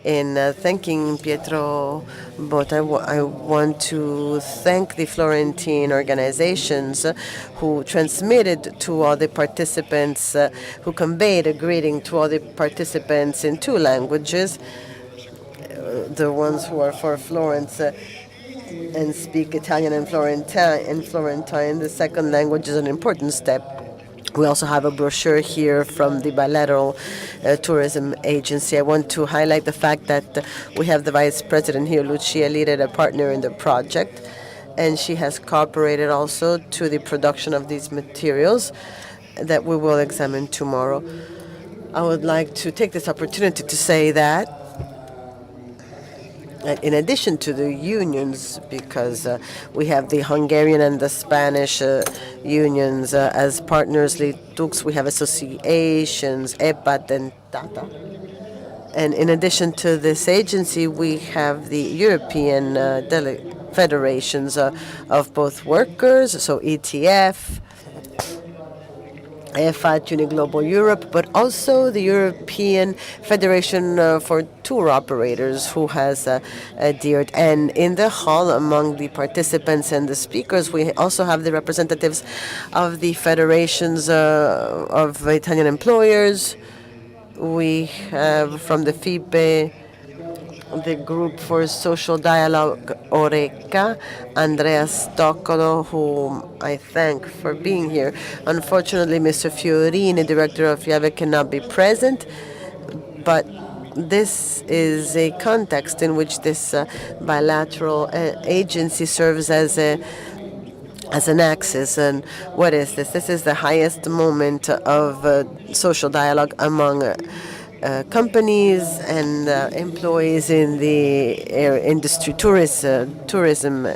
in thanking Pietro, but I want to thank the Florentine organizations who transmitted to all the participants, who conveyed a greeting to all the participants in 2 languages. The ones who are for Florence and speak Italian and Florentine. The second language is an important step. We also have a brochure here from the bilateral tourism agency. I want to highlight the fact that we have the vice president here, Lucia Lira, a partner in the project, and she has cooperated also to the production of these materials that we will examine tomorrow. I would like to take this opportunity to say that in addition to the unions, because we have the Hungarian and the Spanish unions as partners, UILTuCS, we have associations, EPAT and TATA. And in addition to this agency, we have the European federations of both workers, so ETF, FAT, Uniglobal Europe, but also the European Federation for Tour Operators, who has adhered. And in the hall, among the participants and the speakers, we also have the representatives of the federations of Italian employers. We have from the FIPE, the Group for Social Dialogue, Oreca, Andrea Stoccolo, whom I thank for being here. Unfortunately, Mr. Fiorini, director of FIAVE, cannot be present, but this is a context in which this bilateral agency serves as an axis. And what is this? This is the highest moment of social dialogue among companies and employees in the industry, tourism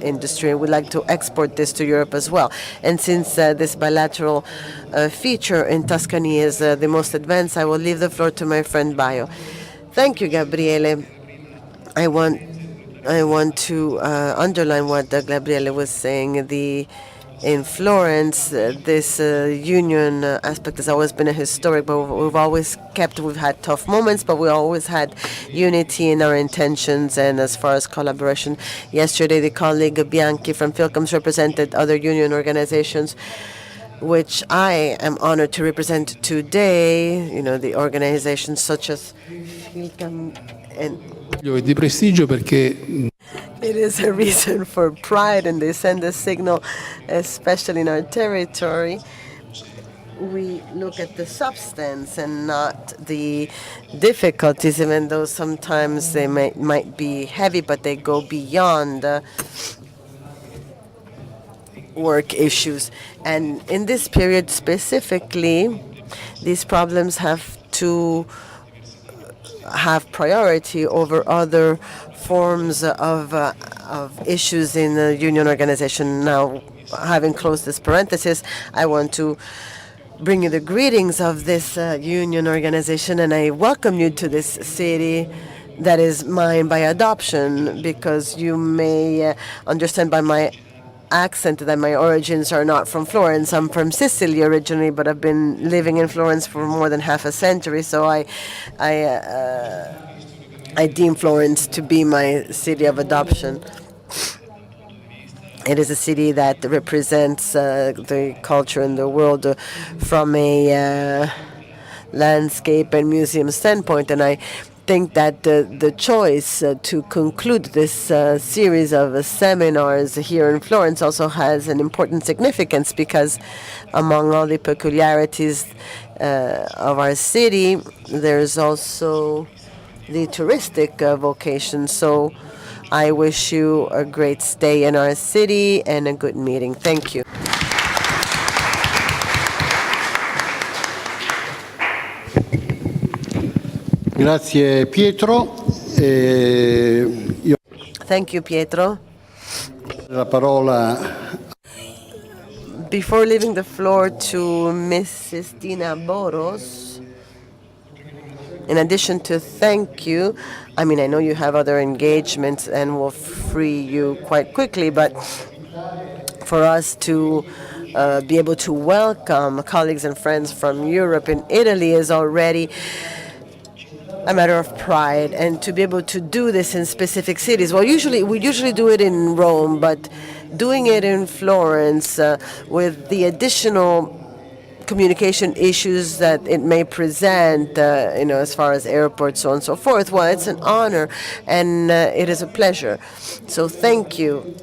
industry. We'd like to export this to Europe as well. And since this bilateral feature in Tuscany is the most advanced, I will leave the floor to my friend Baio. Thank you, Gabriele. I want to underline what Gabriele was saying. In Florence, this union aspect has always been a historic, but we've had tough moments, but we always had unity in our intentions and as far as collaboration. Yesterday, the colleague Bianchi from FILCAMS represented other union organizations, which I am honored to represent today, the organizations such as FILCAMS and di prestigio perché it is a reason for pride, and they send a signal, especially in our territory. We look at the substance and not the difficulties, even though sometimes they might be heavy, but they go beyond work issues. And in this period specifically, these problems have to have priority over other forms of issues in the union organization. Now, having closed this parenthesis, I want to bring you the greetings of this union organization, and I welcome you to this city that is mine by adoption, because you may understand by my accent that my origins are not from Florence. I'm from Sicily originally, but I've been living in Florence for more than half a century, so I deem Florence to be my city of adoption. It is a city that represents the culture in the world from a landscape and museum standpoint, and I think that the choice to conclude this series of seminars here in Florence also has an important significance, because among all the peculiarities of our city, there's also the touristic vocation. So I wish you a great stay in our city and a good meeting. Thank you. Grazie Pietro. Thank you, Pietro. La parola. Before leaving the floor to Mrs. Tina Boros, in addition to thank you, I know you have other engagements and will free you quite quickly, but for us to be able to welcome colleagues and friends from Europe and Italy is already a matter of pride, and to be able to do this in specific cities. Well, we usually do it in Rome, but doing it in Florence with the additional communication issues that it may present, as far as airports, so on and so forth. Well, it's an honor, and it is a pleasure. So thank you.